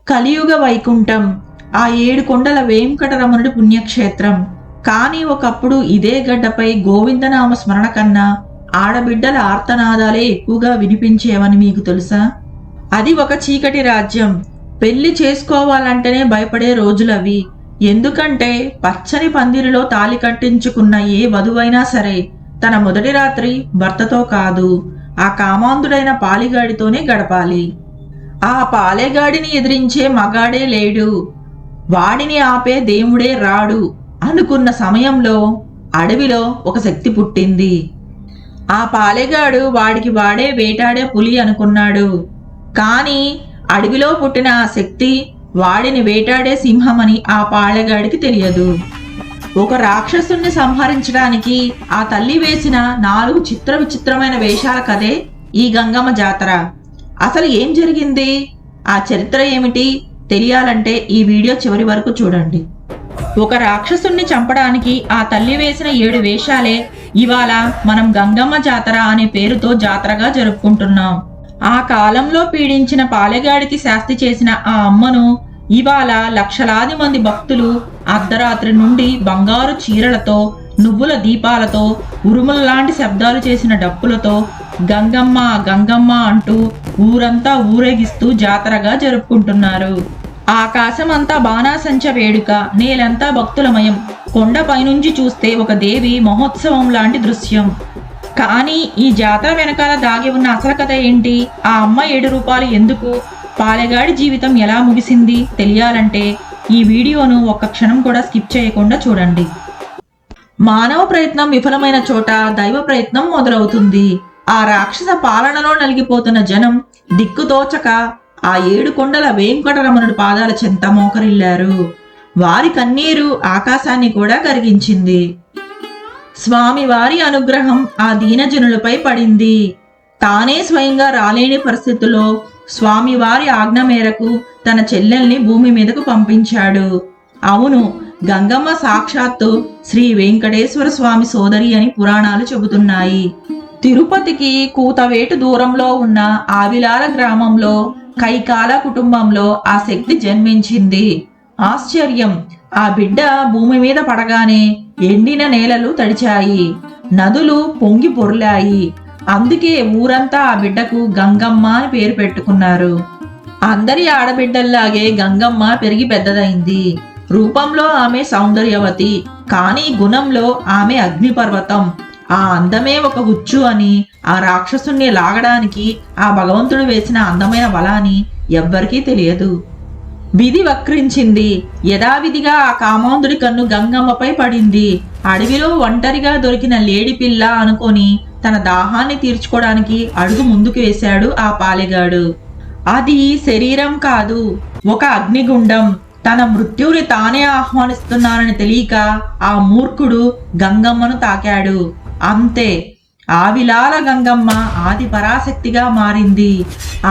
కలియుగ వైకుంఠం, ఆ 7 కొండల వెంకటరమణుడి పుణ్యక్షేత్రం. కానీ ఒకప్పుడు ఇదే గడ్డపై గోవిందనామ స్మరణ కన్నా ఆడబిడ్డల ఆర్తనాదాలే ఎక్కువగా వినిపించేవని మీకు తెలుసా? అది ఒక చీకటి రాజ్యం. పెళ్లి చేసుకోవాలంటేనే భయపడే రోజులవి. ఎందుకంటే పచ్చని పందిరిలో తాళి కట్టించుకున్న ఏ వధువైనా సరే తన మొదటి రాత్రి భర్తతో కాదు, ఆ కామాంధుడైన పాలిగాడితోనే గడపాలి. ఆ పాలెగాడిని ఎదిరించే మగాడే లేడు, వాడిని ఆపే దేవుడే రాడు అనుకున్న సమయంలో అడవిలో ఒక శక్తి పుట్టింది. ఆ పాలెగాడు వాడికి వాడే వేటాడే పులి అనుకున్నాడు. కానీ అడవిలో పుట్టిన ఆ శక్తి వాడిని వేటాడే సింహమని ఆ పాలెగాడికి తెలియదు. ఒక రాక్షసుని సంహరించడానికి ఆ తల్లి వేసిన 4 చిత్ర విచిత్రమైన వేషాల కథే ఈ గంగమ్మ జాతర. అసలు ఏం జరిగింది, ఆ చరిత్ర ఏమిటి తెలియాలంటే ఈ వీడియో చివరి వరకు చూడండి. ఒక రాక్షసుణ్ణి చంపడానికి ఆ తల్లి వేసిన 7 వేషాలే ఇవాళ మనం గంగమ్మ జాతర అనే పేరుతో జాతరగా జరుపుకుంటున్నాం. ఆ కాలంలో పీడించిన పాలెగాడికి శాస్తి చేసిన ఆ అమ్మను ఇవాళ లక్షలాది మంది భక్తులు అర్ధరాత్రి నుండి బంగారు చీరలతో, నువ్వుల దీపాలతో, ఉరుముల్లాంటి శబ్దాలు చేసిన డప్పులతో గంగమ్మ గంగమ్మ అంటూ ఊరంతా ఊరేగిస్తూ జాతరగా జరుపుకుంటున్నారు. ఆకాశమంతా బాణాసంచ వేడుక, నేలంతా భక్తులమయం. కొండపైనుంచి చూస్తే ఒక దేవి మహోత్సవం లాంటి దృశ్యం. కానీ ఈ జాతర వెనకాల దాగి ఉన్న అసలు కథ ఏంటి? ఆ అమ్మ 7 రూపాయలు ఎందుకు? పాలెగాడి జీవితం ఎలా ముగిసింది తెలియాలంటే ఈ వీడియోను ఒక్క క్షణం కూడా స్కిప్ చేయకుండా చూడండి. మానవ ప్రయత్నం విఫలమైన చోట దైవ ప్రయత్నం మొదలవుతుంది. ఆ రాక్షస పాలనలో నలిగిపోతున్న జనం దిక్కుతోచక ఆ 7 కొండల వెంకటరమణుడి పాదాల చెంత మోకరిల్లారు. వారి కన్నీరు ఆకాశాన్ని కూడా కరిగించింది. స్వామివారి అనుగ్రహం ఆ దీనజనులపై పడింది. తానే స్వయంగా రాలేని పరిస్థితుల్లో స్వామివారి ఆజ్ఞ మేరకు తన చెల్లెల్ని భూమి మీదకు పంపించాడు. అవును, గంగమ్మ సాక్షాత్తు శ్రీ వెంకటేశ్వర స్వామి సోదరి అని పురాణాలు చెబుతున్నాయి. తిరుపతికి కూతవేటు దూరంలో ఉన్న ఆవిలాల గ్రామంలో కైకాల కుటుంబంలో ఆ శక్తి జన్మించింది. ఆశ్చర్యం, ఆ బిడ్డ భూమి మీద పడగానే ఎండిన నేలలు తడిచాయి, నదులు పొంగి పొర్లాయి. అందుకే ఊరంతా ఆ బిడ్డకు గంగమ్మ అని పేరు పెట్టుకున్నారు. అందరి ఆడబిడ్డల్లాగే గంగమ్మ పెరిగి పెద్దదైంది. రూపంలో ఆమె సౌందర్యవతి, కానీ గుణంలో ఆమె అగ్నిపర్వతం. ఆ అందమే ఒక ఉచ్చు అని, ఆ రాక్షసుని లాగడానికి ఆ భగవంతుడు వేసిన అందమైన బలాన్ని ఎవ్వరికీ తెలియదు. విధి వక్రించింది. యథావిధిగా ఆ కామాంధుడి కన్ను గంగమ్మపై పడింది. అడవిలో ఒంటరిగా దొరికిన లేడి పిల్ల అనుకొని తన దాహాన్ని తీర్చుకోవడానికి అడుగు ముందుకు వేశాడు ఆ పాలెగాడు. అది శరీరం కాదు, ఒక అగ్నిగుండం. తన మృత్యువుని తానే ఆహ్వానిస్తున్నానని తెలియక ఆ మూర్ఖుడు గంగమ్మను తాకాడు. అంతే, ఆవిలాల గంగమ్మ ఆది పరాశక్తిగా మారింది.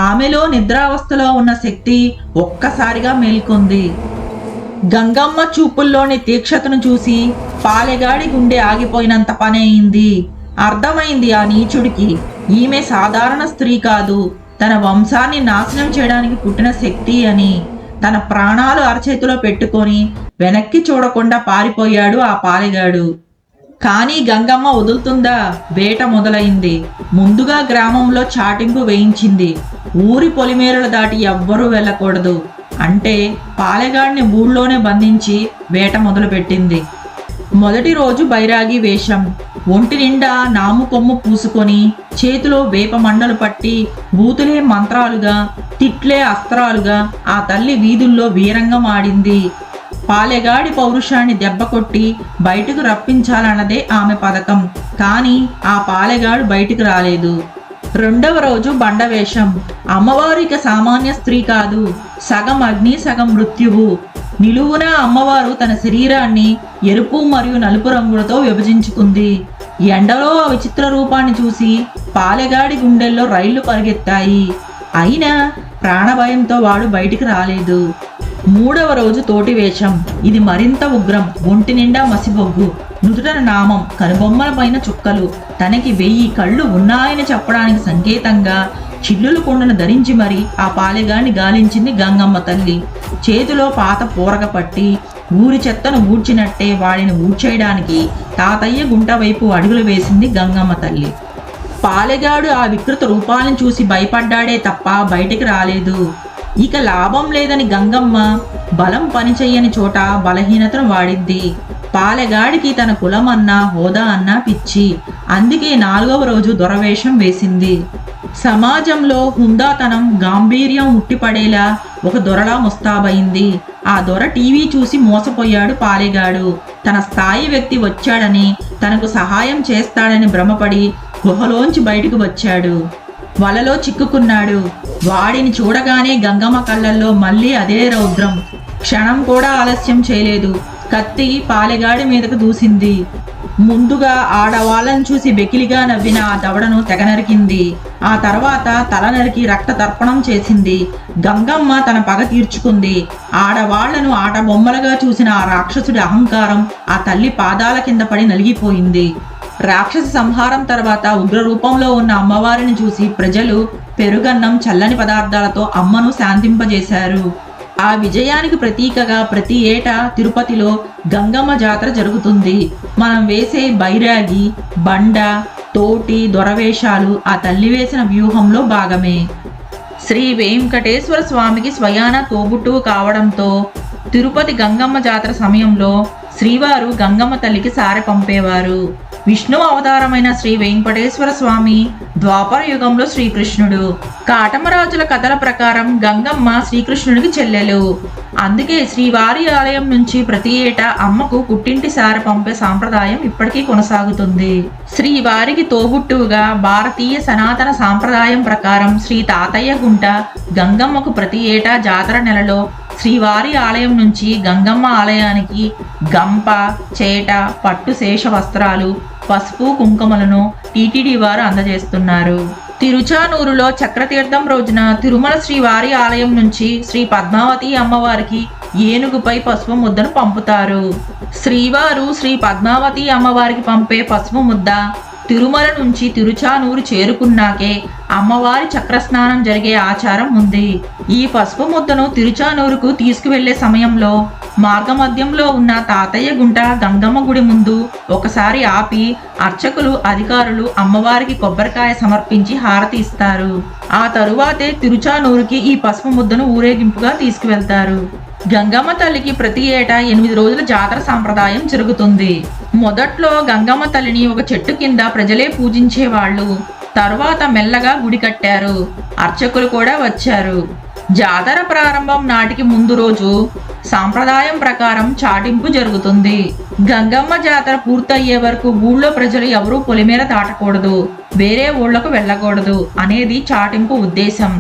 ఆమెలో నిద్రావస్థలో ఉన్న శక్తి ఒక్కసారిగా మేల్కొంది. గంగమ్మ చూపుల్లోని తీక్షతను చూసి పాలెగాడి గుండె ఆగిపోయినంత పని అయింది. అర్థమైంది ఆ నీచుడికి, ఈమె సాధారణ స్త్రీ కాదు, తన వంశాన్ని నాశనం చేయడానికి పుట్టిన శక్తి అని. తన ప్రాణాలు అరచేతిలో పెట్టుకొని వెనక్కి చూడకుండా పారిపోయాడు ఆ పాలెగాడు. కానీ గంగమ్మ వదులుతుందా? వేట మొదలైంది. ముందుగా గ్రామంలో చాటింపు వేయించింది. ఊరి పొలిమేరలు దాటి ఎవ్వరూ వెళ్ళకూడదు అంటే పాలెగాడిని ఊళ్ళోనే బంధించి వేట మొదలుపెట్టింది. మొదటి రోజు బైరాగి వేషం. ఒంటి నిండా నాము కొమ్ము పూసుకొని చేతిలో వేప మండలు పట్టి బూతులే మంత్రాలుగా, తిట్లే అస్త్రాలుగా ఆ తల్లి వీధుల్లో వీరంగం ఆడింది. పాలెగాడి పౌరుషాన్ని దెబ్బకొట్టి బయటకు రప్పించాలన్నదే ఆమె పథకం. కానీ ఆ పాలెగాడు బయటకు రాలేదు. రెండవ రోజు బండవేషం. అమ్మవారు ఇక సామాన్య స్త్రీ కాదు, సగం అగ్ని సగం మృత్యువు. నిలువున అమ్మవారు తన శరీరాన్ని ఎరుపు మరియు నలుపు రంగులతో విభజించుకుంది. ఎండలో ఆ విచిత్ర రూపాన్ని చూసి పాలెగాడి గుండెల్లో రైళ్లు పరిగెత్తాయి. అయినా ప్రాణభయంతో వాడు బయటికి రాలేదు. మూడవ రోజు తోటి వేషం. ఇది మరింత ఉగ్రం. ఒంటి నిండా మసిబొగ్గు, నుదుటన నామం, కనుబొమ్మల పైన చుక్కలు. తనకి 1000 కళ్ళు ఉన్నాయని చెప్పడానికి సంకేతంగా చిల్లుల కొండను ధరించి మరి ఆ పాలెగాన్ని గాలించింది గంగమ్మ తల్లి. చేతిలో పాత పూరగ పట్టి ఊరి చెత్తను ఊడ్చినట్టే వాడిని ఊడ్చేయడానికి తాతయ్య గుంట వైపు అడుగులు వేసింది గంగమ్మ తల్లి. పాలెగాడు ఆ వికృత రూపాలను చూసి భయపడ్డాడే తప్ప బయటికి రాలేదు. ఇక లాభం లేదని గంగమ్మ బలం పనిచెయ్యని చోట బలహీనతను వాడింది. పాలెగాడికి తన కులం అన్నా హోదా అన్నా పిచ్చి. అందుకే 4వ రోజు దొరవేషం వేసింది. సమాజంలో హుందాతనం గాంభీర్యం ఉట్టిపడేలా ఒక దొరలా ముస్తాబైంది. ఆ దొర టీవీ చూసి మోసపోయాడు పాలెగాడు. తన స్థాయి వ్యక్తి వచ్చాడని, తనకు సహాయం చేస్తాడని భ్రమపడి గుహలోంచి బయటకు వచ్చాడు. వలలో చిక్కుకున్నాడు. వాడిని చూడగానే గంగమ్మ కళ్ళల్లో మళ్ళీ అదే రౌద్రం. క్షణం కూడా ఆలస్యం చేయలేదు. కత్తి పాలెగాడి మీదకు దూసింది. ముందుగా ఆడవాళ్ళను చూసి వెకిలిగా నవ్విన ఆ దవడను తెగ నరికింది. ఆ తర్వాత తల నరికి రక్త తర్పణం చేసింది. గంగమ్మ తన పగ తీర్చుకుంది. ఆడవాళ్లను ఆట బొమ్మలుగా చూసిన ఆ రాక్షసుడి అహంకారం ఆ తల్లి పాదాల కింద పడి నలిగిపోయింది. రాక్షస సంహారం తర్వాత ఉగ్ర రూపంలో ఉన్న అమ్మవారిని చూసి ప్రజలు పెరుగన్నం చల్లని పదార్థాలతో అమ్మను శాంతింపజేశారు. ఆ విజయానికి ప్రతీకగా ప్రతి ఏటా తిరుపతిలో గంగమ్మ జాతర జరుగుతుంది. మనం వేసే బైరాగి, బండ, తోటి, దొరవేషాలు ఆ తల్లి వేసిన వ్యూహంలో భాగమే. శ్రీ వెంకటేశ్వర స్వామికి స్వయాన తోబుట్టువు కావడంతో తిరుపతి గంగమ్మ జాతర సమయంలో శ్రీవారు గంగమ్మ తల్లికి సారె పంపేవారు. విష్ణు అవతారమైన శ్రీ వెంకటేశ్వర స్వామి ద్వాపర యుగంలో శ్రీకృష్ణుడు. కాటమరాజుల కథల ప్రకారం గంగమ్మ శ్రీకృష్ణుడికి చెల్లెలు. అందుకే శ్రీవారి ఆలయం నుంచి ప్రతి ఏటా అమ్మకు పుట్టింటి సారె పంపే సాంప్రదాయం ఇప్పటికీ కొనసాగుతుంది. శ్రీవారికి తోబుట్టువుగా భారతీయ సనాతన సాంప్రదాయం ప్రకారం శ్రీ తాతయ్య గుంట గంగమ్మకు ప్రతి ఏటా జాతర నెలలో శ్రీవారి ఆలయం నుంచి గంగమ్మ ఆలయానికి గంప, చేట, పట్టు శేష వస్త్రాలు, పసుపు, కుంకుమలను టీటీడీ వారు అందజేస్తున్నారు. తిరుచానూరులో చక్రతీర్థం రోజున తిరుమల శ్రీవారి ఆలయం నుంచి శ్రీ పద్మావతి అమ్మవారికి ఏనుగుపై పసుపు ముద్దను పంపుతారు. శ్రీవారు శ్రీ పద్మావతి అమ్మవారికి పంపే పసుపు ముద్ద తిరుమల నుంచి తిరుచానూరు చేరుకున్నాకే అమ్మవారి చక్రస్నానం జరిగే ఆచారం ఉంది. ఈ పసుపు ముద్దను తిరుచానూరుకు తీసుకువెళ్లే సమయంలో మార్గమధ్యంలో ఉన్న తాతయ్య గుంట గంగమ్మ గుడి ముందు ఒకసారి ఆపి అర్చకులు, అధికారులు అమ్మవారికి కొబ్బరికాయ సమర్పించి హారతి ఇస్తారు. ఆ తరువాతే తిరుచానూరుకి ఈ పసుపు ముద్దను ఊరేగింపుగా తీసుకువెళ్తారు. గంగమ్మ తల్లికి ప్రతి ఏటా 8 రోజుల జాతర సాంప్రదాయం జరుగుతుంది. మొదట్లో గంగమ్మ తల్లిని ఒక చెట్టు కింద ప్రజలే పూజించేవాళ్ళు. తర్వాత మెల్లగా గుడి కట్టారు. అర్చకులు కూడా వచ్చారు. జాతర ప్రారంభం నాటికి ముందు రోజు సాంప్రదాయం ప్రకారం చాటింపు జరుగుతుంది. గంగమ్మ జాతర పూర్తయ్యే వరకు ఊళ్ళో ప్రజలు ఎవరూ పొలిమేర దాటకూడదు, వేరే ఊళ్ళకు వెళ్ళకూడదు అనేది చాటింపు ఉద్దేశం.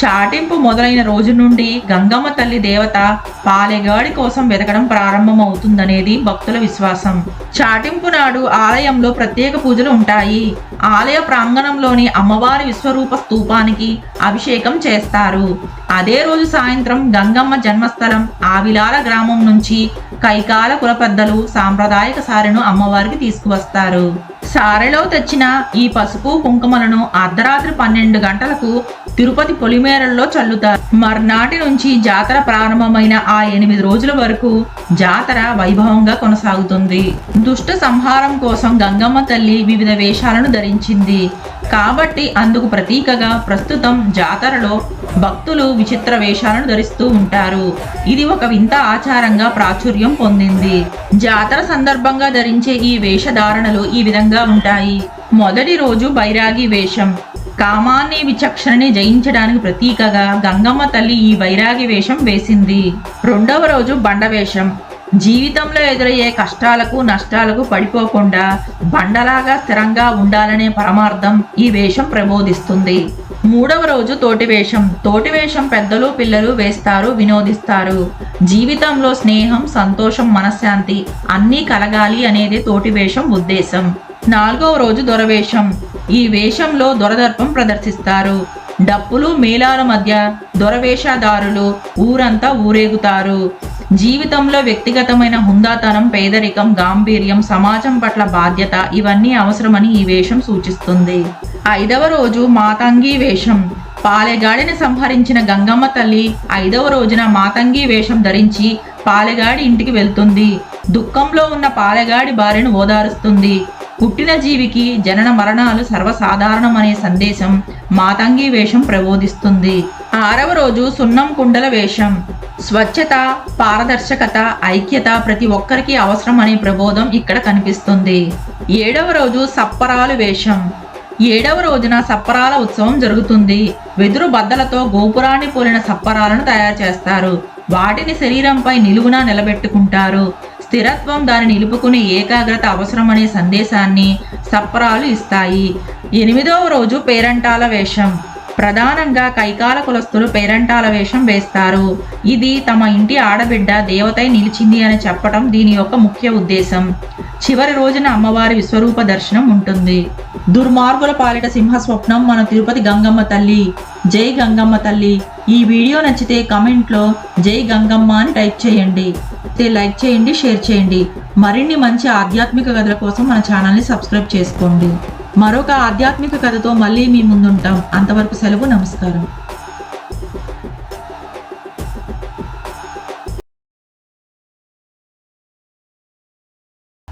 చాటింపు మొదలైన రోజు నుండి గంగమ్మ తల్లి దేవత పాలెగాడి కోసం వెతకడం ప్రారంభమవుతుందనేది భక్తుల విశ్వాసం. చాటింపు నాడు ఆలయంలో ప్రత్యేక పూజలు ఉంటాయి. ఆలయ ప్రాంగణంలోని అమ్మవారి విశ్వరూప స్తూపానికి అభిషేకం చేస్తారు. అదే రోజు సాయంత్రం గంగమ్మ జన్మస్థలం ఆవిలాల గ్రామం నుంచి కైకాల కుల పెద్దలు సాంప్రదాయక సారెను అమ్మవారికి తీసుకువస్తారు. సారెలో తెచ్చిన ఈ పసుపు కుంకుమలను అర్ధరాత్రి 12 గంటలకు తిరుపతి పొలిమేరల్లో చల్లుతారు. మర్నాటి నుంచి జాతర ప్రారంభమైన ఆ 8 రోజుల వరకు జాతర వైభవంగా కొనసాగుతుంది. దుష్ట సంహారం కోసం గంగమ్మ తల్లి వివిధ వేషాలను ధరించింది కాబట్టి అందుకు ప్రతీకగా ప్రస్తుతం జాతరలో భక్తులు విచిత్ర వేషాలను ధరిస్తూ ఉంటారు. ఇది ఒక వింత ఆచారంగా ప్రాచుర్యం పొందింది. జాతర సందర్భంగా ధరించే ఈ వేషధారణలు ఈ విధంగా ఉంటాయి. మొదటి రోజు బైరాగి వేషం. కామాన్ని, విచక్షణని జయించడానికి ప్రతీకగా గంగమ్మ తల్లి ఈ బైరాగి వేషం వేసింది. రెండవ రోజు బండవేషం. జీవితంలో ఎదురయ్యే కష్టాలకు, నష్టాలకు పడిపోకుండా బండలాగా స్థిరంగా ఉండాలనే పరమార్థం ఈ వేషం ప్రబోధిస్తుంది. మూడవ రోజు తోటివేషం. తోటివేషం పెద్దలు, పిల్లలు వేస్తారు, వినోదిస్తారు. జీవితంలో స్నేహం, సంతోషం, మనశ్శాంతి అన్నీ కలగాలి అనేది తోటివేషం ఉద్దేశం. నాలుగవ రోజు దొరవేషం. ఈ వేషంలో దొరదర్పం ప్రదర్శిస్తారు. డప్పులు, మేళాల మధ్య దొరవేషధారులు ఊరంతా ఊరేగుతారు. జీవితంలో వ్యక్తిగతమైన హుందాతనం, పేదరికం, గాంభీర్యం, సమాజం పట్ల బాధ్యత ఇవన్నీ అవసరమని ఈ వేషం సూచిస్తుంది. 5వ రోజు మాతంగి వేషం. పాలెగాడిని సంహరించిన గంగమ్మ తల్లి 5వ రోజున మాతంగి వేషం ధరించి పాలెగాడి ఇంటికి వెళ్తుంది. దుఃఖంలో ఉన్న పాలెగాడి భార్యను ఓదారుస్తుంది. పుట్టిన జీవికి జనన మరణాలు సర్వసాధారణమనే సందేశం మాతంగి వేషం ప్రబోధిస్తుంది. 6వ రోజు సున్నం కుండల వేషం. స్వచ్ఛత, పారదర్శకత, ఐక్యత ప్రతి ఒక్కరికి అవసరం అనే ప్రబోధం ఇక్కడ కనిపిస్తుంది. 7వ రోజు సప్పరాలు వేషం. 7వ రోజున సప్పరాల ఉత్సవం జరుగుతుంది. వెదురు బద్దలతో గోపురాన్ని పోలిన సప్పరాలను తయారు చేస్తారు. వాటిని శరీరంపై నిలువునా నిలబెట్టుకుంటారు. స్థిరత్వం, దాన్ని నిలుపుకునే ఏకాగ్రత అవసరమనే సందేశాన్ని సప్పరాలు ఇస్తాయి. 8వ రోజు పేరంటాల వేషం. ప్రధానంగా కైకాల కులస్తులు పేరంటాల వేషం వేస్తారు. ఇది తమ ఇంటి ఆడబిడ్డ దేవతై నిలిచింది అని చెప్పడం దీని యొక్క ముఖ్య ఉద్దేశం. చివరి రోజున అమ్మవారి విశ్వరూప దర్శనం ఉంటుంది. దుర్మార్గుల పాలిట సింహ స్వప్నం మన తిరుపతి గంగమ్మ తల్లి. జై గంగమ్మ తల్లి. ఈ వీడియో నచ్చితే కమెంట్లో జై గంగమ్మ అని టైప్ చేయండి. లైక్ చేయండి, షేర్ చేయండి. మరిన్ని మంచి ఆధ్యాత్మిక కథల కోసం మన ఛానల్ని సబ్స్క్రైబ్ చేసుకోండి. మరొక ఆధ్యాత్మిక కథతో మళ్ళీ మీ ముందుంటాం. అంతవరకు సెలవు. నమస్కారం.